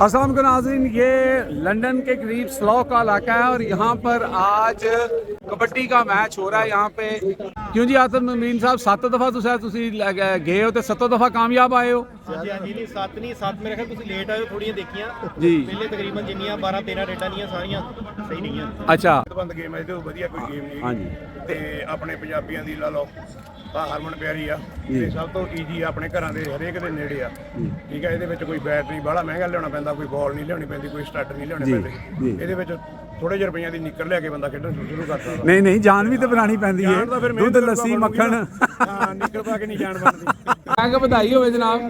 अस्सलाम वालेकुम नाज़रीन, ये लंदन के करीब स्लॉ का इलाका है और यहाँ पर आज कबड्डी का मैच हो रहा है। यहाँ पे क्यों जी आतिफ नवीन साहब 7 दफ़ा तुसी गए हो तो 7 दफ़ा कामयाब आए हो? हाँ जी नहीं 7 नहीं 7 मेरे ख्याल तुसी लेट आए हो थोड़ियां देखियां जी पहले तकरीबन जिन्नियां 12 13 डेटां नीਆਂ ਸਾਰੀਆਂ ਸਹੀ ਨਹੀਂ ਆ। अच्छा ਬੰਦ ਗੇਮ ਹੈ ਤੇ ਵਧੀਆ ਕੋਈ ਗੇਮ ਨਹੀਂ हाँ जी ਤੇ ਆਪਣੇ ਪੰਜਾਬੀਆਂ ਦੀ ਲਾ ਲਓ ਆ ਹਰਮਨ ਪਿਆਰੀ ਆ ਤੇ ਸਭ ਤੋਂ ਈਜ਼ੀ ਆਪਣੇ ਘਰਾਂ ਦੇ ਹਰੇਕ ਦੇ ਨੇੜੇ ਆ। ਠੀਕ ਹੈ, ਇਹਦੇ ਵਿੱਚ ਕੋਈ ਬੈਟ ਨਹੀਂ ਬਾਹਲਾ ਮਹਿੰਗਾ ਲਿਆਉਣਾ ਪੈਂਦਾ, ਕੋਈ ਬਾਲ ਨਹੀਂ ਲਿਆਉਣੀ ਪੈਂਦੀ, ਕੋਈ ਸਟੱਡ ਨਹੀਂ ਲਿਆਉਣੇ ਪੈਂਦੇ। ਇਹਦੇ ਵਿੱਚ ਥੋੜੇ ਜਿਹੇ ਰੁਪਈਆਂ ਦੀ ਨਿੱਕਰ ਲਿਆ ਕੇ ਬੰਦਾ ਖੇਡਣ ਸ਼ੁਰੂ ਕਰ ਸਕਦਾ। नहीं नहीं जान भी तो बनानी पैंदी है, ਜਾਣ ਤਾਂ ਫਿਰ दूध ਮਿਹਨਤ लस्सी ਕਰਨਾ मक्खन ਪਊਗਾ। ਹਾਂ ਨਿੱਕਰ ਪਾ ਕੇ ਨਹੀਂ ਜਾਣ ਬਣਦੀ। ਮੈਂ ਕਿਹਾ ਵਧਾਈ ਹੋਵੇ ਜਨਾਬ,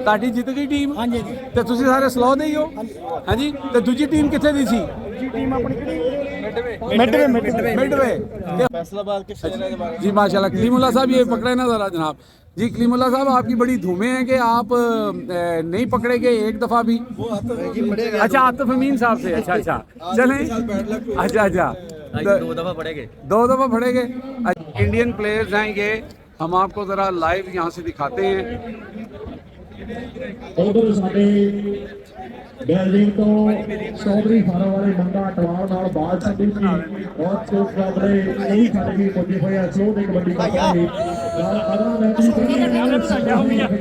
ਤੁਹਾਡੀ ਜਿੱਤ ਗਈ ਟੀਮ। ਹਾਂਜੀ ਤੇ ਤੁਸੀਂ ਸਾਰੇ ਸਲੋ ਦੇ ਹੀ ਹੋ? ਹਾਂਜੀ ਤੇ ਦੂਜੀ ਟੀਮ ਕਿੱਥੇ ਦੀ ਸੀ? ਟੀਮ ਆਪਣੀ ਕਿਹੜੀ मिडवे फैसलाबाद के शहर के बारे जी माशाल्लाह। कलीमुल्लाह साहब ये पकड़े ना जरा जनाब जी। कलीमुल्लाह साहब आपकी बड़ी धूमें हैं कि आप नहीं पकड़े गए एक दफ़ा भी। अच्छा आतिफ अमीन साहब से, अच्छा अच्छा चलें, अच्छा अच्छा 2 दफा पड़ेंगे। 2 दफ़ा पड़ेंगे। इंडियन प्लेयर्स हैं ये, हम आपको ज़रा लाइव यहाँ से दिखाते हैं। उधर साडे बिल्डिंग तो स्ट्रॉबेरी फार्म वाले मुंडा अटवाल नाल बाल छड्डी सी बहुत चोट स्ट्रॉबेरी नहीं छड्ड के पुजे होए स्लो दे कबड्डी खेडणगे नाल अगला मैच भी खेडਿਆ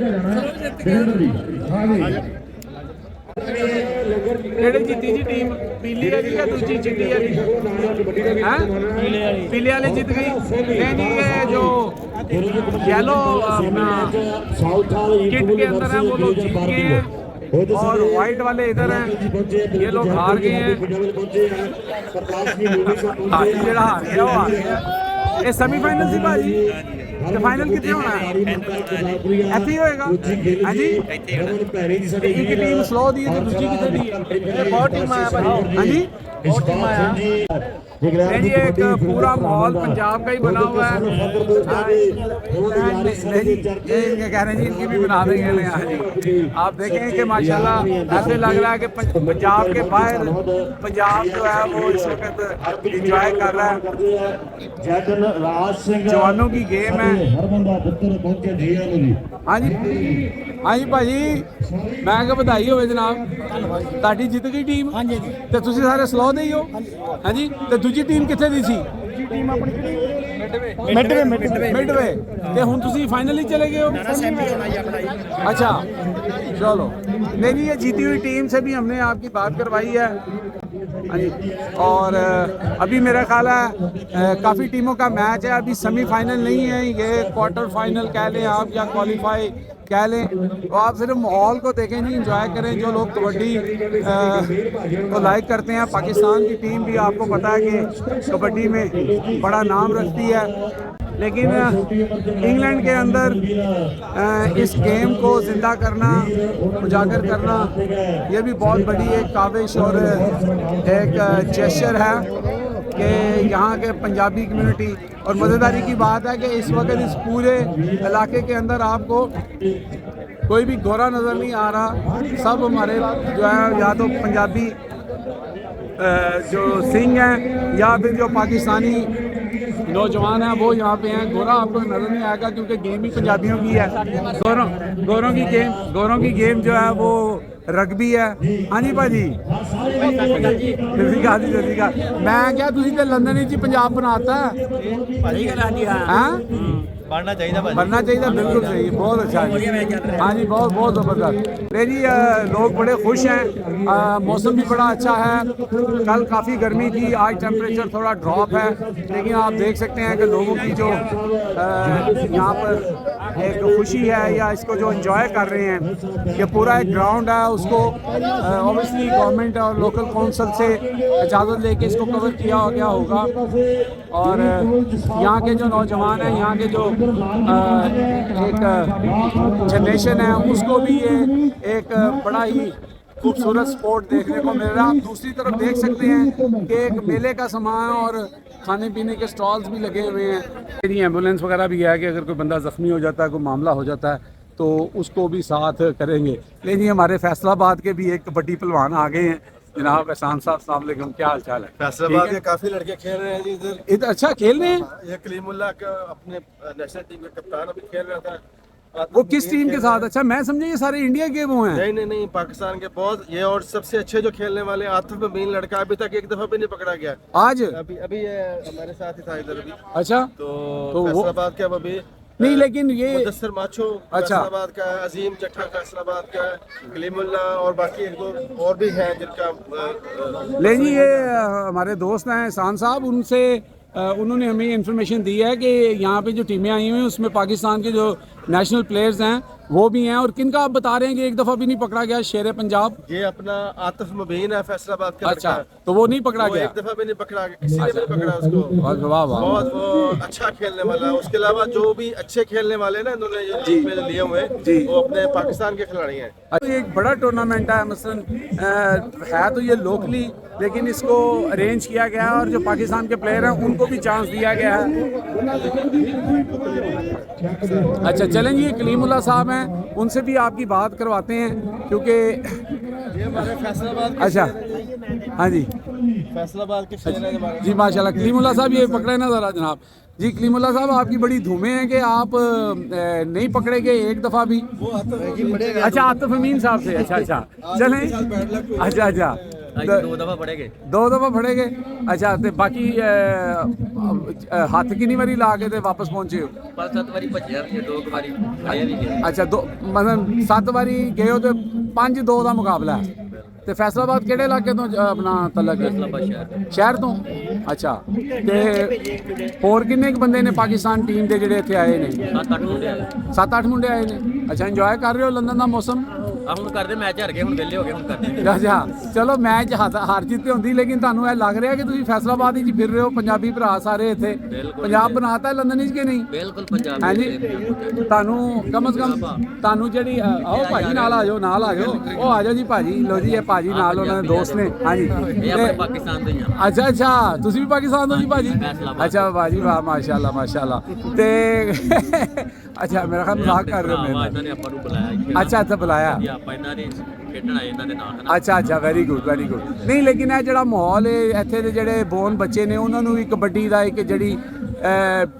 ਜਾਣਾ ਬਿਲਕੁਲ ਹਾਂ ਜੀ। ਕਿਹੜੀ ਜਿੱਤੀ ਜੀ ਟੀਮ? ਪੀਲੀ ਵਾਲੀ ਜਾਂ ਦੂਜੀ ਚਿੱਟੀ ਵਾਲੀ? ਹੈ ਪੀਲੇ वाली जीत गई। नहीं ये जो येलो अपना किट के अंदर है वो लोग जीत गए हैं और व्हाइट वाले इधर हैं, ये लोग हार गए हैं। ਜਿਹੜਾ ਹਾਰ ਗਿਆ ਉਹ ਹਾਰ ਗਿਆ। ਇਹ ਸੈਮੀਫਾਈਨਲ ਸੀ ਭਾਜੀ ਤੇ ਫਾਈਨਲ ਕਿੱਥੇ ਹੋਣਾ ਹੈ? ਇੱਥੇ ਹੀ ਹੋਏਗਾ। ਹਾਂਜੀ ਇੱਕ ਟੀਮ ਸਲੋ ਦੀ ਹੈ ਤੇ ਦੂਜੀ ਕਿੱਥੇ ਦੀ ਹੈ? बहुत टीम आया भाई। ਹਾਂਜੀ बहुत टीम आया। नहीं एक पूरा माहौल पंजाब का ही बना हुआ है। नहीं जी ये कह रहे हैं जी इनकी भी बना देंगे ले। हाँ जी आप देखें कि माशाल्लाह ऐसे लग रहा है कि पंजाब के बाहर पंजाब जो है वो इस वक्त इंजॉय कर रहा है। जवानों की गेम है। हाँ जी भाजी मैं क्या बधाई होवे जनाब, ਤੁਹਾਡੀ ਜਿੱਤ ਗਈ ਟੀਮ। ਹਾਂਜੀ ਤੇ ਤੁਸੀਂ ਸਾਰੇ ਸਲੋ ਦੇ ਹੀ ਹੋ? ਹਾਂਜੀ ਤੇ ਦੂਜੀ ਟੀਮ ਕਿੱਥੇ ਦੀ ਸੀ? ਟੀਮ ਆਪਣੀ ਕਿਹੜੀ मिडवे ਤੇ ਹੁਣ ਤੁਸੀਂ ਫਾਈਨਲ ਹੀ ਚਲੇ गए हो? अच्छा चलो नहीं ये जीती हुई टीम से भी हमने आपकी बात करवाई है। हाँ जी और अभी मेरा ख्याल है काफ़ी टीमों का मैच है, अभी सेमीफाइनल नहीं है, ये क्वार्टर फाइनल कह लें आप या क्वालिफाई कह लें। तो आप सिर्फ माहौल को देखें नहीं, इंजॉय करें। जो लोग कबड्डी को लाइक करते हैं, पाकिस्तान की टीम भी आपको पता है कि कबड्डी में बड़ा नाम रखती है, लेकिन इंग्लैंड के अंदर इस गेम को ज़िंदा करना, उजागर करना, ये भी बहुत बड़ी एक काविश और एक जेस्चर है कि यहाँ के पंजाबी कम्युनिटी। और मज़ेदारी की बात है कि इस वक्त इस पूरे इलाके के अंदर आपको कोई भी गोरा नज़र नहीं आ रहा, सब हमारे जो है या तो पंजाबी जो सिंह हैं या फिर जो पाकिस्तानी नौजवान हैं वो यहाँ पे हैं। गोरा आपको नज़र नहीं आएगा क्योंकि गेम ही पंजाबियों की है। गोरों की गेम जो है वो रग्बी है। हाँ जी भाजी मैं क्या तुसी तो लंदन ही पंजाब बनाता है हाँ बढ़ना चाहिए भाई। बनना चाहिए, बिल्कुल सही, बहुत अच्छा है। हाँ जी बहुत बहुत ज़बरदस्त। नहीं जी लोग बड़े खुश हैं, मौसम भी बड़ा अच्छा है। कल काफ़ी गर्मी थी, आज टेम्परेचर थोड़ा ड्रॉप है, लेकिन आप देख सकते हैं कि लोगों की जो यहाँ पर एक खुशी है या इसको जो एंजॉय कर रहे हैं, ये पूरा एक ग्राउंड है, उसको ऑब्वियसली गवर्नमेंट और लोकल काउंसिल से इजाज़त लेके इसको कवर किया गया होगा। और यहाँ के जो नौजवान हैं, यहाँ के जो एक जनरेशन है, उसको भी ये एक बड़ा ही खूबसूरत स्पोर्ट देखने को मिल रहा है। आप दूसरी तरफ देख सकते हैं कि एक मेले का सामान और खाने पीने के स्टॉल्स भी लगे हुए हैं। मेरी एम्बुलेंस वगैरह भी है कि अगर कोई बंदा ज़ख्मी हो जाता है, कोई मामला हो जाता है तो उसको भी साथ करेंगे। लेकिन हमारे फैसलाबाद के भी एक कबड्डी पहलवान आ गए हैं जनाब। एहसान साहब अस्सलाम वालेकुम, क्या हाल चाल है? फैसलाबाद के काफी लड़के खेल रहे हैं जी इधर। इधर अच्छा खेल रहे हैं। ये कलीमुल्लाह का अपने नेशनल टीम का कप्तान अभी खेल रहा था। वो किस टीम के साथ? अच्छा मैं समझे ये सारे इंडिया के वो हैं। नहीं नहीं नहीं, पाकिस्तान के बहुत ये और सबसे अच्छे जो खेलने वाले आतिफ अमीन लड़का अभी तक एक दफा भी नहीं पकड़ा गया। आज अभी अभी ये हमारे साथ ही था इधर अभी। अच्छा तो वो फैसलाबाद के अब अभी नहीं, लेकिन ये मुदस्सिर माछो अच्छा। फैसलाबाद का है, अजीम चट्टा फैसलाबाद का है, कलीमुल्ला और बाकी एक दो और भी हैं जिनका ले जी ये हमारे दोस्त हैं एहसान साहब, उनसे उन्होंने हमें इन्फॉर्मेशन दी है कि यहाँ पे जो टीमें आई हुई हैं उसमें पाकिस्तान के जो नेशनल प्लेयर्स हैं वो भी हैं। और किनका आप बता रहे हैं कि एक दफ़ा भी नहीं पकड़ा गया? शेर पंजाब ये अपना आतिफ मुबीन है फैसलाबाद का अच्छा, लड़का है। तो वो नहीं पकड़ा वो गया? एक दफा भी नहीं पकड़ा गया, किसी ने भी नहीं पकड़ा उसको। वाह वाह वाह। बहुत वो अच्छा खेलने वाला है। उसके अलावा जो भी अच्छे खेलने वाले ना इन्होंने ये टीम में लिए हुए जी। वो अपने पाकिस्तान के खिलाड़ी हैं। ये एक बड़ा टूर्नामेंट है, मसलन है तो ये लोकली, लेकिन इसको अरेंज किया गया है और जो पाकिस्तान के प्लेयर हैं उनको भी चांस दिया गया है। अच्छा चलें जी, कलीमुल्ला साहब हैं, उनसे भी आपकी बात करवाते हैं क्योंकि ये हमारे फैसलाबाद के अच्छा हाँ जी फैसलाबाद के शेर हैं हमारे। जी माशाल्लाह। कलीमुल्ला साहब ये पकड़े ना ज़रा जनाब जी। कलीमुल्ला साहब आपकी बड़ी धूमें हैं कि आप नहीं पकड़े गए एक दफ़ा भी। अच्छा आतिफ अमीन साहब से, अच्छा अच्छा चलें, अच्छा अच्छा दो दफा पड़ेगे। दो दफ़ा फड़े गए। अच्छा तो बाकी हत्थ किन्नी बारी ला के ते वापस पहुंचे हो? 5-7 वारी भज्जिया भी 2 वारी आया भी गया। अच्छा दो मतलब 7 वारी गए हो तो 5-2 का मुकाबला है। ਤੇ ਫੈਸਲਾਬਾਦ ਕਿਹੜੇ ਇਲਾਕੇ ਤੋਂ ਆਪਣਾ ਤਲਕ ਹੈ? ਸ਼ਹਿਰ ਤੋਂ। ਅੱਛਾ ਤੇ ਹੋਰ ਕਿੰਨੇ ਕੁ ਬੰਦੇ ਨੇ ਪਾਕਿਸਤਾਨ ਟੀਮ ਦੇ ਜਿਹੜੇ ਇੱਥੇ ਆਏ ਨੇ? 7-8 ਮੁੰਡੇ ਆਏ। 7-8 ਮੁੰਡੇ ਆਏ ਨੇ। ਅੱਛਾ ਇੰਜੋਏ ਕਰ ਰਹੇ ਹੋ ਲੰਡਨ ਦਾ ਮੌਸਮ? ਆ ਹੁਣ ਕਰਦੇ ਮੈਚ ਹਾਰ ਗਏ, ਹੁਣ ਵਿਹਲੇ ਹੋ ਗਏ, ਹੁਣ ਕਰਦੇ। ਅੱਛਾ ਚਲੋ ਮੈਚ ਹਾਰ ਜਿੱਤ ਤੇ ਹੁੰਦੀ, ਲੇਕਿਨ ਤੁਹਾਨੂੰ ਇਹ ਲੱਗ ਰਿਹਾ ਕਿ ਤੁਸੀਂ ਫੈਸਲਾਬਾਦ ਵਿੱਚ ਫਿਰ ਰਹੇ ਹੋ? ਪੰਜਾਬੀ ਭਰਾ ਸਾਰੇ ਇੱਥੇ ਪੰਜਾਬ ਬਣਾਤਾ ਲੰਡਨ ਵਿੱਚ ਕਿ ਨਹੀਂ? ਬਿਲਕੁਲ ਪੰਜਾਬ ਹਾਂਜੀ ਤੁਹਾਨੂੰ ਕਮ ਸੇ ਕਮ ਤੁਹਾਨੂੰ ਜਿਹੜੀ ਆਓ ਭਾਜੀ ਨਾਲ ਆ ਜਾਓ, ਨਾਲ ਆ ਜਾਓ, ਉਹ ਆ ਜਾਓ ਜੀ ਭਾਜੀ। ਲੋ ਜੀ ਇਹ ਭਾਜੀ ਨਾਲ ਉਹਨਾਂ ਦੇ ਦੋਸਤ ਨੇ। ਹਾਂਜੀ ਇਹ ਆਪਣੇ ਪਾਕਿਸਤਾਨ ਦੇ ਹੀ ਆ। ਅੱਛਾ ਅੱਛਾ ਤੁਸੀਂ ਵੀ ਪਾਕਿਸਤਾਨ ਤੋਂ ਜੀ ਭਾਜੀ? ਫੈਸਲਾਬਾਦ। ਅੱਛਾ ਭਾਜੀ ਵਾਹ ਮਾਸ਼ਾਅੱਲਾ ਮਾਸ਼ਾਅੱਲਾ। ਤੇ ਅੱਛਾ ਮੇਰਾ ਖਿਆਲ ਮਜ਼ਾਕ ਕਰ ਰਹੇ ਹੋ ਮੇਰੇ ਨਾਲ। ਇਹਨਾਂ ਨੇ ਆਪਾਂ ਨੂੰ ਬੁਲਾਇਆ। ਅੱਛਾ ਅੱਛਾ ਬੁਲਾਇਆ। ਆਪਾਂ ਇਹਨਾਂ ਦੇ ਖੇਡਣ ਆਏ ਇਹਨਾਂ ਦੇ ਨਾਲ। ਅੱਛਾ ਅੱਛਾ ਵੈਰੀ ਗੁੱਡ ਵੈਰੀ ਗੁੱਡ। ਨਹੀਂ ਲੇਕਿਨ ਇਹ ਜਿਹੜਾ ਮਾਹੌਲ ਹੈ ਇੱਥੇ ਦੇ ਜਿਹੜੇ ਬੋਰਨ ਬੱਚੇ ਨੇ ਉਹਨਾਂ ਨੂੰ ਵੀ ਕਬੱਡੀ ਦਾ ਇੱਕ ਜਿਹੜੀ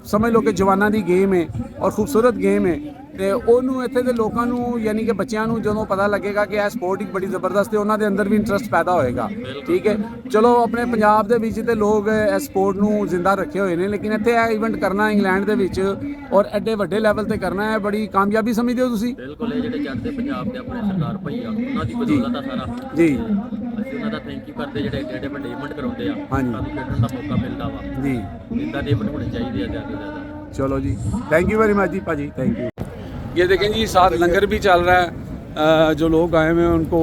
ਸਮਝ ਲਓ ਕਿ ਜਵਾਨਾਂ ਦੀ ਗੇਮ ਹੈ ਔਰ ਖੂਬਸੂਰਤ ਗੇਮ ਹੈ ਤੇ ਉਹਨੂੰ ਇੱਥੇ ਦੇ ਲੋਕਾਂ ਨੂੰ ਯਾਨੀ ਕਿ ਬੱਚਿਆਂ ਨੂੰ ਜਦੋਂ ਪਤਾ ਲੱਗੇਗਾ ਕਿ ਇਹ ਸਪੋਰਟ ਇੱਕ ਬੜੀ ਜ਼ਬਰਦਸਤ ਹੈ ਉਹਨਾਂ ਦੇ ਅੰਦਰ ਵੀ ਇੰਟਰਸਟ ਪੈਦਾ ਹੋਏਗਾ। ਠੀਕ ਹੈ ਚਲੋ ਆਪਣੇ ਪੰਜਾਬ ਦੇ ਵਿੱਚ ਤੇ ਲੋਕ ਇਸ ਸਪੋਰਟ ਨੂੰ ਜ਼ਿੰਦਾ ਰੱਖੇ ਹੋਏ ਨੇ, ਲੇਕਿਨ ਇੱਥੇ ਇਹ ਇਵੈਂਟ ਕਰਨਾ ਇੰਗਲੈਂਡ ਦੇ ਵਿੱਚ ਔਰ ਐਡੇ ਵੱਡੇ ਲੈਵਲ ਤੇ ਕਰਨਾ ਹੈ ਬੜੀ ਕਾਮਯਾਬੀ ਸਮਝਦੇ ਹੋ ਤੁਸੀਂ? ਬਿਲਕੁਲ ਇਹ ਜਿਹੜੇ ਚੜ੍ਹਦੇ ਪੰਜਾਬ ਦੇ ਆਪਣੇ ਸਰਦਾਰ ਭਈਆ ਉਹਨਾਂ ਦੀ ਬਦੌਲਤ ਆ ਸਾਰਾ। ਜੀ ਅਸੀਂ ਉਹਨਾਂ ਦਾ ਥੈਂਕ ਯੂ ਕਰਦੇ ਜਿਹੜੇ ਐਡੇ ਵੱਡੇ ਇਵੈਂਟ ਕਰਾਉਂਦੇ ਆ। ਹਾਂਜੀ। ਸਾਨੂੰ ਖੇਡਣ ਦਾ ਮੌਕਾ ਮਿਲਦਾ ਵਾ। ਜੀ ਇਦਾਂ ਦੇ ਇਵੈਂਟ ਹੋਣੇ ਚਾਹੀਦੇ ਆ ਜ਼ਿਆਦਾ ਤੋਂ ਜ਼ਿਆਦਾ। चलो जी थैंक यू वेरी मच जी भाजी थैंक यू। ये देखें जी साथ लंगर भी चल रहा है, जो लोग आए हुए हैं उनको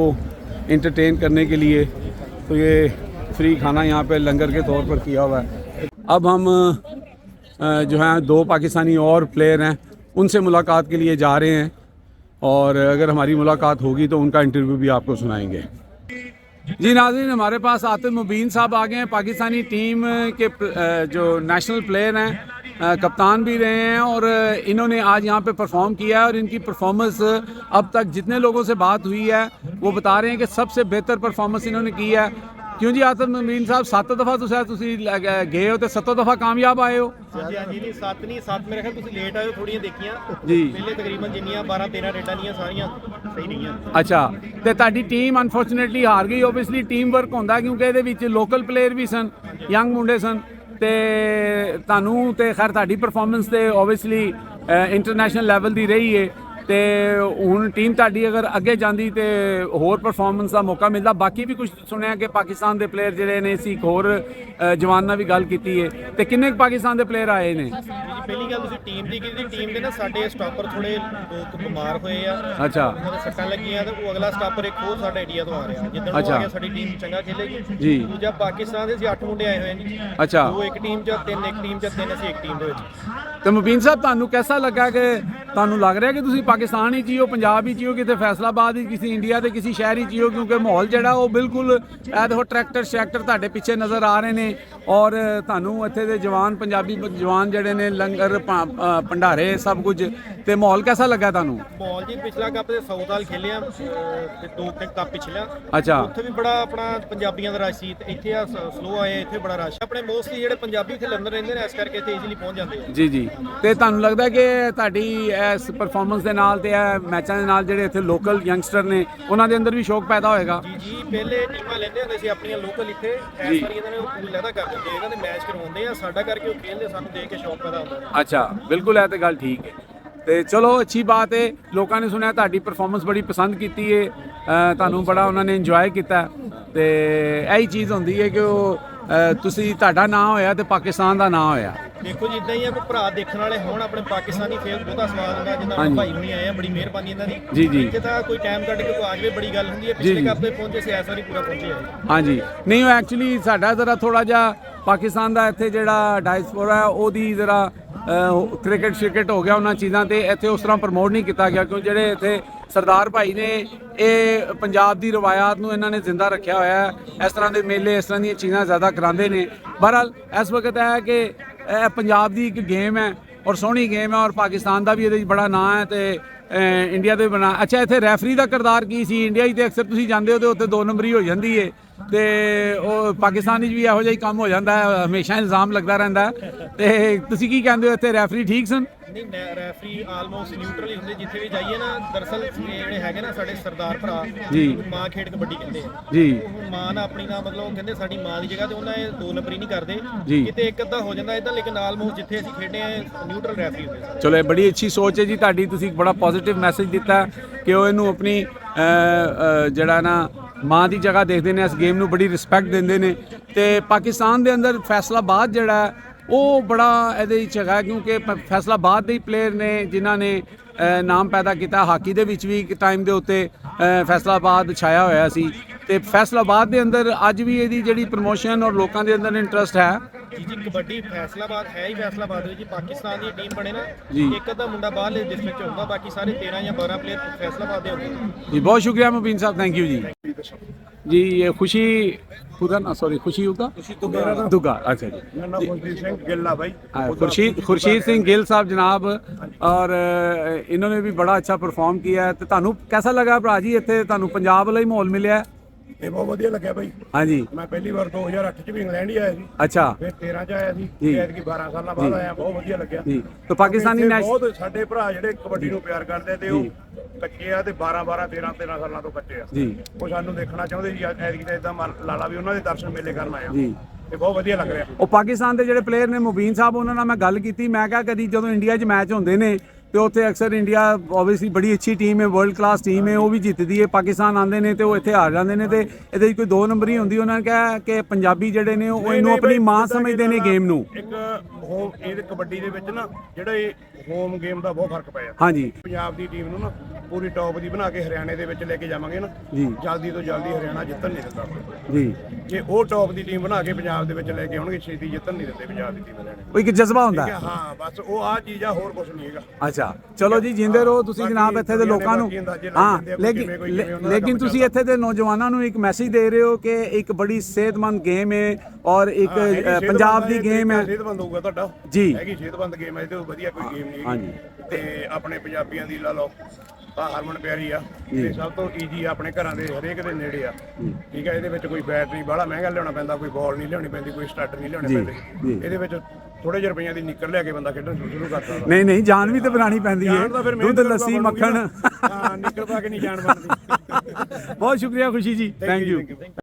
इंटरटेन करने के लिए, तो ये फ्री खाना यहाँ पे लंगर के तौर पर किया हुआ है। अब हम जो हैं 2 पाकिस्तानी और प्लेयर हैं उनसे मुलाकात के लिए जा रहे हैं और अगर हमारी मुलाकात होगी तो उनका इंटरव्यू भी आपको सुनाएंगे। जी नाज़रीन हमारे पास आतिफ मुबीन साहब आ गए हैं, पाकिस्तानी टीम के जो नेशनल प्लेयर हैं, कप्तान भी रहे हैं और इन्होंने आज यहाँ पे परफॉर्म किया है और इनकी परफॉर्मेंस अब तक जितने लोगों से बात हुई है वो बता रहे हैं कि सबसे बेहतर परफॉर्मेंस इन्होंने की है। क्यों जी आतिफ मुबीन साहब 7 दफ़ा ਤੁਸੀਂ ਗਏ ਹੋ ਤੇ 7 ਦਫ਼ਾ ਕਾਮਯਾਬ ਆਏ ਹੋ? ਹਾਂਜੀ ਹਾਂਜੀ ਨਹੀਂ 7 ਨਹੀਂ 7 ਮੇਰੇ ਖਿਆਲ ਤੁਸੀਂ ਲੇਟ ਆਏ ਹੋ ਥੋੜੀਆਂ ਦੇਖੀਆਂ ਜੀ। ਪਹਿਲੇ ਤਕਰੀਬਨ ਜਿੰਨੀਆਂ 12-13 ਰੇਡਾਂ ਦੀਆਂ ਸਾਰੀਆਂ ਸਹੀ ਰਹੀਆਂ। ਅੱਛਾ ਤੇ ਤੁਹਾਡੀ ਟੀਮ ਅਨਫੋਰਚੂਨੇਟਲੀ ਹਾਰ ਗਈ। ਓਬਵੀਅਸਲੀ ਟੀਮ ਵਰਕ ਹੁੰਦਾ ਕਿਉਂਕਿ ਇਹਦੇ ਵਿੱਚ ਲੋਕਲ ਪਲੇਅਰ ਵੀ ਸਨ, ਯੰਗ ਮੁੰਡੇ ਸਨ ਤੇ ਤੁਹਾਨੂੰ ਤੇ ਖੈਰ ਤੁਹਾਡੀ ਪਰਫਾਰਮੈਂਸ ਤੇ ਓਬਵੀਅਸਲੀ ਇੰਟਰਨੈਸ਼ਨਲ ਲੈਵਲ ਦੀ ਰਹੀ ਹੈ ਤੇ ਹੁਣ ਟੀਮ ਤੁਹਾਡੀ ਅਗਰ ਅੱਗੇ ਜਾਂਦੀ ਤੇ ਹੋਰ ਪਰਫਾਰਮੈਂਸ ਦਾ ਮੌਕਾ ਮਿਲਦਾ। ਬਾਕੀ ਵੀ ਕੁਝ ਸੁਣਿਆ ਕਿ ਪਾਕਿਸਤਾਨ ਦੇ ਪਲੇਅਰ ਜਿਹੜੇ ਨੇ ਸੀ, ਇੱਕ ਹੋਰ ਜਵਾਨ ਨਾਲ ਵੀ ਗੱਲ ਕੀਤੀ ਹੈ ਤੇ ਕਿੰਨੇ ਕੁ ਪਾਕਿਸਤਾਨ ਦੇ ਪਲੇਅਰ ਆਏ ਨੇ? ਪਹਿਲੀ ਗੱਲ ਤੁਸੀਂ ਟੀਮ ਦੀ ਕੀਤੀ, ਟੀਮ ਦੇ ਨਾ ਸਾਡੇ ਸਟਾਪਰ ਥੋੜੇ ਲੋਕ ਬਿਮਾਰ ਹੋਏ ਆ। ਅੱਛਾ ਉਹਨਾਂ ਦੇ ਸੱਟਾਂ ਲੱਗੀਆਂ ਤੇ ਉਹ ਅਗਲਾ ਸਟਾਪਰ ਇੱਕ ਹੋਰ ਸਾਡਾ ਇੰਡੀਆ ਤੋਂ ਆ ਰਿਹਾ। ਜਿੱਦਣ ਉਹ ਅੱਛਾ। ਆ ਗਿਆ ਸਾਡੀ ਟੀਮ ਚੰਗਾ ਖੇਲੇਗੀ। ਜੀ। ਦੂਜਾ ਪਾਕਿਸਤਾਨ ਦੇ ਅਸੀਂ 8 ਮੁੰਡੇ ਆਏ ਹੋਏ ਨੇ ਜੀ। ਅੱਛਾ। ਉਹ ਇੱਕ ਟੀਮ 'ਚ 3 ਇੱਕ ਟੀਮ 'ਚ 3 ਅਸੀਂ ਇੱਕ ਟੀਮ ਦੇ ਵਿੱਚ। ਤੇ ਮੁਬੀਨ ਸਾਹਿਬ ਤੁਹਾਨੂੰ ਕਿਹਦਾ ਲੱਗਾ ਕਿ ਤੁਹਾਨੂੰ ਲੱਗ ਰਿਹਾ ਕਿ ਤੁਸੀਂ ਪਾਕਿਸਤਾਨ ਹੀ ਜੀਓ, ਪੰਜਾਬ ਹੀ ਜੀਓ, ਕਿਤੇ ਫੈਸਲਾਬਾਦ ਹੀ, ਕਿਸੇ ਇੰਡੀਆ ਦੇ ਕਿਸੇ ਸ਼ਹਿਰ ਹੀ ਜੀਓ, ਕਿਉਂਕਿ ਮਾਹੌਲ ਜਿਹੜਾ ਉਹ ਬਿਲਕੁਲ ਇਹ ਦੇਖੋ ਟਰੈਕਟਰ ਸ਼ੈਕਟਰ ਤੁਹਾਡੇ ਪਿੱਛੇ ਨਜ਼ਰ ਆ ਰਹੇ ਨੇ ਔਰ ਤੁਹਾਨੂੰ ਇੱਥੇ ਦੇ ਜਵਾਨ ਪੰਜਾਬੀ ਜਵਾਨ ਜਿਹੜੇ ਨੇ ਲੰਗਰ ਭੰਡਾਰੇ ਸਭ ਕੁਝ ਤੇ ਮਾਹੌਲ ਕਿਹਦਾ ਲੱਗਾ ਤੁਹਾਨੂੰ? ਮਾਹੌਲ ਜੀ ਪਿਛਲਾ ਕੱਪ ਤੇ ਸਾਊਥ ਖੇਲਿਆ ਤੇ 2 ਕੱਪ ਪਿਛਲਾ ਅੱਛਾ ਉੱਥੇ ਵੀ ਬੜਾ ਆਪਣਾ ਪੰਜਾਬੀਆਂ ਦਾ ਰਸ਼ ਸੀ ਤੇ ਇੱਥੇ ਆ ਸਲੋ ਆਏ, ਇੱਥੇ ਬੜਾ ਰਸ਼ ਆਪਣੇ ਮੋਸਟਲੀ ਜਿਹੜੇ ਪੰਜਾਬੀ ਇੱਥੇ ਲੰਡਨ ਰਹਿੰਦੇ ਨੇ ਇਸ ਕਰਕੇ ਇੱਥੇ ਈਜ਼ੀਲੀ ਪਹੁੰਚ ਜਾਂਦੇ ਆ। ਜੀ ਜੀ ਤੇ ਤੁਹਾਨੂੰ ਲੱਗਦਾ ਕਿ ਤੁਹਾਡੀ ਇਸ ਪਰਫਾਰਮੈਂਸ ਦੇ ਨਾਲ ਤੇ ਇਹ ਮੈਚਾਂ ਦੇ ਨਾਲ ਜਿਹੜੇ ਇੱਥੇ ਲੋਕਲ ਯੰਗਸਟਰ ਨੇ ਉਹਨਾਂ ਦੇ ਅੰਦਰ ਵੀ ਸ਼ੌਕ ਪੈਦਾ ਹੋਏਗਾ? ਜੀ ਪਹਿਲੇ ਟੀਮਾਂ ਲੈਂਦੇ ਹੁੰਦੇ ਸੀ ਆਪਣੀਆਂ ਲੋਕਲ ਇੱਥੇ ਇਸ ਵਾਰੀ ਇਹਨਾਂ ਨੇ ਉਹ ਪੂਰੀ ਲਹਿਦਾ ਕਰ ਦਿੰਦੇ, ਇਹਨਾਂ ਦੇ ਮੈਚ ਕਰਵਾਉਂਦੇ ਆ, ਸਾਡਾ ਕਰਕੇ ਉਹ ਖੇਲਦੇ, ਸਾਨੂੰ ਦੇਖ ਕੇ ਸ਼ੌਕ ਪੈਦਾ ਹੁੰਦਾ। ਅੱਛਾ ਬਿਲਕੁਲ ਇਹ ਤੇ ਗੱਲ ਠੀਕ ਹੈ ਤੇ ਚਲੋ ਅੱਛੀ ਬਾਤ ਹੈ, ਲੋਕਾਂ ਨੇ ਸੁਣਿਆ ਤੁਹਾਡੀ ਪਰਫਾਰਮੈਂਸ ਬੜੀ ਪਸੰਦ ਕੀਤੀ ਹੈ, ਤੁਹਾਨੂੰ ਬੜਾ ਉਹਨਾਂ ਨੇ ਇੰਜੋਏ ਕੀਤਾ ਤੇ ਇਹੀ ਚੀਜ਼ ਹੁੰਦੀ ਹੈ ਕਿ ਉਹ ਤੁਸੀਂ ਤੁਹਾਡਾ ਨਾਂ ਹੋਇਆ ਤੇ ਪਾਕਿਸਤਾਨ ਦਾ ਨਾਂ ਹੋਇਆ। ਦੇਖੋ ਜੀ ਇਦਾਂ ਹੀ ਆ ਕੋਈ ਭਰਾ ਦੇਖਣ ਵਾਲੇ ਹੋਣ ਆਪਣੇ ਪਾਕਿਸਤਾਨੀ ਫੇਰ ਬਹੁਤਾ ਸਵਾਦ ਹੁੰਦਾ, ਜਿੱਦਾਂ ਆਪਾਂ ਭਾਈ ਹੁਣੀ ਆਏ ਆ, ਬੜੀ ਮਿਹਰਬਾਨੀ ਇਹਨਾਂ ਦੀ। ਜੀ ਜੀ ਇੱਥੇ ਤਾਂ ਕੋਈ ਟਾਈਮ ਕੱਢ ਕੇ ਕੋਈ ਆ ਜਾਵੇ ਬੜੀ ਗੱਲ ਹੁੰਦੀ ਹੈ, ਪਿਛਲੇ ਕੱਪ ਤੇ ਪਹੁੰਚੇ ਸੀ ਇਸ ਵਾਰੀ ਪੂਰਾ ਪਹੁੰਚੇ ਆ। ਹਾਂਜੀ ਨਹੀਂ ਉਹ ਐਕਚੁਅਲੀ ਸਾਡਾ ਜ਼ਰਾ ਥੋੜਾ ਜਿਹਾ ਪਾਕਿਸਤਾਨ ਦਾ ਇੱਥੇ ਜਿਹੜਾ ਡਾਇਸਪੋਰਾ ਉਹਦੀ ਜ਼ਰਾ ਕ੍ਰਿਕਟ ਹੋ ਗਿਆ ਉਹਨਾਂ ਚੀਜ਼ਾਂ ਤੇ ਇੱਥੇ ਉਸ ਤਰ੍ਹਾਂ ਪ੍ਰਮੋਟ ਨਹੀਂ ਕੀਤਾ ਗਿਆ, ਕਿਉਂ ਜਿਹੜੇ ਇੱਥੇ ਸਰਦਾਰ ਭਾਈ ਨੇ ਇਹ ਪੰਜਾਬ ਦੀ ਰਵਾਇਤ ਨੂੰ ਇਹਨਾਂ ਨੇ ਜ਼ਿੰਦਾ ਰੱਖਿਆ ਹੋਇਆ ਹੈ। ਇਸ ਤਰ੍ਹਾਂ ਦੇ ਮੇਲੇ ਇਸ ਤਰ੍ਹਾਂ ਦੀਆਂ ਚੀਜ਼ਾਂ ਜ਼ਿਆਦਾ ਕਰਾਉਂਦੇ ਨੇ। ਬਹਰਹਾਲ ਇਸ ਵਕਤ ਹੈ ਕਿ ਇਹ ਪੰਜਾਬ ਦੀ ਇੱਕ ਗੇਮ ਹੈ ਔਰ ਸੋਹਣੀ ਗੇਮ ਹੈ ਔਰ ਪਾਕਿਸਤਾਨ ਦਾ ਵੀ ਇਹਦੇ 'ਚ ਬੜਾ ਨਾਂ ਹੈ ਤੇ ਇੰਡੀਆ ਦੇ ਬਣਾ। ਅੱਛਾ ਇੱਥੇ ਰੈਫਰੀ ਦਾ ਕਿਰਦਾਰ ਕੀ ਸੀ? ਇੰਡੀਆ ਹੀ ਤੇ ਅਕਸਰ ਤੁਸੀਂ ਜਾਂਦੇ ਹੋ ਤੇ ਉੱਥੇ 2 ਨੰਬਰੀ ਹੋ ਜਾਂਦੀ ਹੈ ਤੇ ਉਹ ਪਾਕਿਸਤਾਨ 'ਚ ਵੀ ਇਹੋ ਜਿਹਾ ਹੀ ਕੰਮ ਹੋ ਜਾਂਦਾ ਹੈ, ਹਮੇਸ਼ਾ ਇਲਜ਼ਾਮ ਲੱਗਦਾ ਰਹਿੰਦਾ ਤੇ ਤੁਸੀਂ ਕੀ ਕਹਿੰਦੇ ਹੋ ਇੱਥੇ ਰੈਫਰੀ ਠੀਕ ਸਨ? ਨਹੀਂ ਰੈਫਰੀ ਆਲਮੋਸਟ ਨਿਊਟਰਲ ਹੀ ਹੁੰਦੇ ਜਿੱਥੇ ਵੀ ਜਾਈਏ ਨਾ। ਦਰਅਸਲ ਜਿਹੜੇ ਹੈਗੇ ਨਾ ਸਾਡੇ ਸਰਦਾਰ ਭਰਾ ਜੀ ਮਾਂ ਖੇਡ ਕਬੱਡੀ ਕਹਿੰਦੇ ਆ ਜੀ, ਉਹ ਮਾਂ ਨਾ ਆਪਣੀ ਨਾ ਮਤਲਬ ਕਹਿੰਦੇ ਸਾਡੀ ਮਾਂ ਦੀ ਜਗ੍ਹਾ ਤੇ ਉਹਨਾਂ ਇਹ 2 ਨੰਬਰੀ ਨਹੀਂ ਕਰਦੇ, ਜੀ। ਕਿਤੇ ਇੱਕ ਅੱਧਾ ਹੋ ਜਾਂਦਾ ਇਦਾਂ, ਲੇਕਿਨ ਆਲਮੋਸਟ ਜਿੱਥੇ ਅਸੀਂ ਖੇਡੇ ਆ ਨਿਊਟਰਲ ਰੈਫਰੀ ਹੁੰਦੇ ਸਨ। ਚਲੋ ਇਹ ਬੜੀ ਅੱਛੀ ਸੋਚ ਹੈ ਜੀ ਤੁਹਾਡੀ, ਤੁਸੀਂ ਬੜਾ ਪੋਜ਼ਿਟਿਵ ਮੈਸੇਜ ਦਿੱਤਾ ਕਿ ਉਹ ਇਹਨੂੰ ਆਪਣੀ ਜਿਹੜਾ ਨਾ ਮਾਂ ਦੀ ਜਗ੍ਹਾ ਦੇਖਦੇ ਨੇ, ਇਸ ਗੇਮ ਨੂੰ ਬੜੀ ਰਿਸਪੈਕਟ ਦਿੰਦੇ ਨੇ ਤੇ ਪਾਕਿਸਤਾਨ ਦੇ ਅੰਦਰ ਫੈਸਲਾਬਾਦ ਜਿਹੜਾ ਉਹ ਬੜਾ ਇਹਦੇ ਵਿੱਚ ਹੈਗਾ, ਕਿਉਂਕਿ ਫੈਸਲਾਬਾਦ ਦੇ ਹੀ ਪਲੇਅਰ ਨੇ ਜਿਨ੍ਹਾਂ ਨੇ ਨਾਮ ਪੈਦਾ ਕੀਤਾ। ਹਾਕੀ ਦੇ ਵਿੱਚ ਵੀ ਇੱਕ ਟਾਈਮ ਦੇ ਉੱਤੇ ਫੈਸਲਾਬਾਦ ਛਾਇਆ ਹੋਇਆ ਸੀ ਤੇ ਫੈਸਲਾਬਾਦ ਦੇ ਅੰਦਰ ਅੱਜ ਵੀ ਇਹਦੀ ਜਿਹੜੀ ਪ੍ਰਮੋਸ਼ਨ ਔਰ ਲੋਕਾਂ ਦੇ ਅੰਦਰ ਇੰਟਰਸਟ ਹੈ। ਜੀ ਕਬੱਡੀ ਫੈਸਲਾਬਾਦ ਹੈ ਹੀ ਫੈਸਲਾਬਾਦ ਵਿੱਚ ਜੀ ਪਾਕਿਸਤਾਨ ਦੀ ਟੀਮ ਬਣੇ ਨਾ, ਜੀ। ਇੱਕ ਅੱਧਾ ਮੁੰਡਾ ਬਾਹਰਲੇ ਡਿਸਟ੍ਰਿਕਟ 'ਚ ਹੁੰਦਾ, ਬਾਕੀ ਸਾਰੇ 13 ਜਾਂ 12 ਪਲੇਅਰ ਫੈਸਲਾਬਾਦ ਦੇ ਹੁੰਦੇ ਨੇ। जी बहुत शुक्रिया मुबीन साहब, थैंक यू जी। ये खुशी खुदा ना सॉरी खुशी होगा दुगा अच्छा जी। ਮੇਰਾ ਨਾਮ ਖੁਸ਼ਦੀਪ ਸਿੰਘ ਗਿੱਲ ਆ ਬਾਈ। खुर्शीद सिंह गिल साहब जनाब और इन्होंने भी बड़ा अच्छा परफॉर्म किया है। तो ਤੁਹਾਨੂੰ कैसा लगा भरा जी ਇੱਥੇ ਤੁਹਾਨੂੰ ਪੰਜਾਬ ਵਾਲਾ ਹੀ ਮਾਹੌਲ ਮਿਲਿਆ? ਇਹ ਬਹੁਤ ਵਧੀਆ ਲੱਗਿਆ ਬਾਈ। ਹਾਂਜੀ ਮੈਂ ਪਹਿਲੀ ਵਾਰ 2008 ਚ ਵੀ ਇੰਗਲੈਂਡ ਹੀ ਆਇਆ ਸੀ, अच्छा ਫਿਰ 13 ਚ ਆਇਆ ਸੀ, ਜੀ। ਐਤਕੀ 12 ਸਾਲਾਂ ਬਾਅਦ ਆਇਆ, ਬਹੁਤ ਵਧੀਆ ਲੱਗਿਆ जी। तो पाकिस्तानी ਇੱਥੇ नेशनल ਬਹੁਤ ਸਾਡੇ ਭਰਾ ਜਿਹੜੇ ਕਬੱਡੀ ਨੂੰ ਪਿਆਰ ਕਰਦੇ ਤੇ ਉਹ ਕੱਚੇ ਆ ਤੇ 12 13 ਸਾਲਾਂ ਤੋਂ ਕੱਚੇ ਆ, ਜੀ ਉਹ ਸਾਨੂੰ ਦੇਖਣਾ ਚਾਹੁੰਦੇ ਸੀ। ਐਤਕੀ ਤਾਂ ਇਦਾਂ ਲਾਲਾ ਵੀ ਉਹਨਾਂ ਦੇ ਦਰਸ਼ਨ ਮੇਲੇ ਕਰਨ ਆਇਆ ਜੀ। ਤੇ ਬਹੁਤ ਵਧੀਆ ਲੱਗ ਰਿਹਾ। ਉਹ ਪਾਕਿਸਤਾਨ ਦੇ ਜਿਹੜੇ ਪਲੇਅਰ ਨੇ ਮੁਬੀਨ ਸਾਹਿਬ, ਉਹਨਾਂ ਨਾਲ ਮੈਂ ਗੱਲ ਕੀਤੀ, ਮੈਂ ਕਿਹਾ ਕਦੀ ਜਦੋਂ ਇੰਡੀਆ 'ਚ ਮੈਚ ਹੁੰਦੇ ਨੇ ਤੇ ਉੱਥੇ ਅਕਸਰ ਇੰਡੀਆ ਓਬਵੀਅਸਲੀ ਬੜੀ ਅੱਛੀ ਟੀਮ ਹੈ, ਵਰਲਡ ਕਲਾਸ ਟੀਮ ਹੈ, ਉਹ ਵੀ ਜਿੱਤਦੀ ਹੈ। ਪਾਕਿਸਤਾਨ ਆਉਂਦੇ ਨੇ ਤੇ ਉਹ ਇੱਥੇ ਹਾਰ ਜਾਂਦੇ ਨੇ ਤੇ ਇਹਦੇ 'ਚ ਕੋਈ 2 ਨੰਬਰੀ ਹੁੰਦੀ। ਉਹਨਾਂ ਨੇ ਕਿਹਾ ਕਿ ਪੰਜਾਬੀ ਜਿਹੜੇ ਨੇ ਉਹ ਇਹਨੂੰ ਆਪਣੀ ਮਾਂ ਸਮਝਦੇ ਨੇ ਗੇਮ ਨੂੰ। ਇੱਕ ਹੋਮ ਇਹ ਕਬੱਡੀ ਦੇ ਵਿੱਚ ਨਾ ਜਿਹੜਾ ਇਹ ਹੋਮ ਗੇਮ ਦਾ ਬਹੁਤ ਫਰਕ ਪਿਆ। ਹਾਂਜੀ ਪੰਜਾਬ ਦੀ ਟੀਮ ਨੂੰ ਨਾ ਪੂਰੀ ਟੌਪ ਦੀ ਬਣਾ ਕੇ ਹਰਿਆਣੇ ਦੇ ਵਿੱਚ ਲੈ ਕੇ ਜਾਵਾਂਗੇ ਨਾ, ਜੀ ਜਲਦੀ ਤੋਂ ਜਲਦੀ ਹਰਿਆਣਾ ਜਿੱਤਣ ਨਹੀਂ ਦਿੰਦਾ। ਜੀ ਜੇ ਉਹ ਟੌਪ ਦੀ ਟੀਮ ਬਣਾ ਕੇ ਪੰਜਾਬ ਦੇ ਵਿੱਚ ਲੈ ਕੇ ਆਉਣਗੇ, ਛੇਤੀ ਜਿੱਤਣ ਨਹੀਂ ਦਿੰਦੇ ਪੰਜਾਬ ਦੀ ਟੀਮ ਹਰਿਆਣੇ। ਉਹ ਇੱਕ ਜਜ਼ਬਾ ਹੁੰਦਾ ਠੀਕ ਹੈ। ਹੈ, ਹਾਂ ਬਸ ਉਹ ਆਹ ਚੀਜ਼ ਆ, ਹੋਰ ਕੁਝ ਨਹੀਂ ਹੈਗਾ। ਅੱਛਾ ਚਲੋ ਜੀ, ਜਿੰਦੇ ਰਹੋ ਤੁਸੀਂ ਜਨਾਬ ਇੱਥੇ ਦੇ ਲੋਕਾਂ ਨੂੰ। ਹਾਂ ਲੇਕਿਨ ਤੁਸੀਂ ਇੱਥੇ ਦੇ ਨੌਜਵਾਨਾਂ ਨੂੰ ਇੱਕ ਮੈਸੇਜ ਦੇ ਰਹੇ ਹੋ ਕਿ ਇੱਕ ਬੜੀ ਸਿਹਤਮੰਦ ਗੇਮ ਹੈ ਔਰ ਇੱਕ ਪੰਜਾਬ ਦੀ ਗੇਮ ਹੈ। ਸਿਹਤਮੰਦ ਹੋਊਗਾ ਤੁਹਾਡਾ ਜੀ, ਹੈਗੀ ਸਿਹਤਮੰਦ ਗੇਮ ਹੈ, ਇਹਦੇ ਤੋਂ ਵਧੀਆ ਕੋਈ ਗੇਮ ਨਹੀਂ ਹਾਂਜੀ। ਹੈਗੀ। ਤੇ ਆਪਣੇ ਪੰਜਾਬੀਆਂ ਦੀ ਲਾ ਲਓ ਆ ਹਰਮਨ ਪਿਆਰੀ ਆ ਤੇ ਸਭ ਤੋਂ ਈਜ਼ੀ ਆਪਣੇ ਘਰਾਂ ਦੇ ਹਰੇਕ ਦੇ ਨੇੜੇ ਆ। ਠੀਕ ਹੈ, ਇਹਦੇ ਵਿੱਚ ਕੋਈ ਬੈਟ ਨਹੀਂ ਬਾਹਲਾ ਮਹਿੰਗਾ ਲਿਆਉਣਾ ਪੈਂਦਾ, ਕੋਈ ਬਾਲ ਨਹੀਂ ਲਿਆਉਣੀ ਪੈਂਦੀ, ਕੋਈ ਸਟੱਡ ਨਹੀਂ ਲਿਆਉਣੇ ਪੈਂਦੇ। ਇਹਦੇ ਵਿੱਚ ਥੋੜੇ ਜਿਹੇ ਰੁਪਈਆਂ ਦੀ ਨਿੱਕਰ ਲਿਆ ਕੇ ਬੰਦਾ ਖੇਡਣ ਸ਼ੁਰੂ ਕਰ ਸਕਦਾ। ਨਹੀਂ ਨਹੀਂ, ਜਾਨ ਵੀ ਤੇ ਬਣਾਣੀ ਪੈਂਦੀ ਹੈ, ਦੁੱਧ ਲੱਸੀ ਮੱਖਣ। ਹਾਂ ਨਿੱਕਰ ਪਾ ਕੇ ਨਹੀਂ ਜਾਨ ਬਣਦੀ। ਬਹੁਤ ਸ਼ੁਕਰੀਆ ਖੁਸ਼ੀ ਜੀ, ਥੈਂਕ ਯੂ।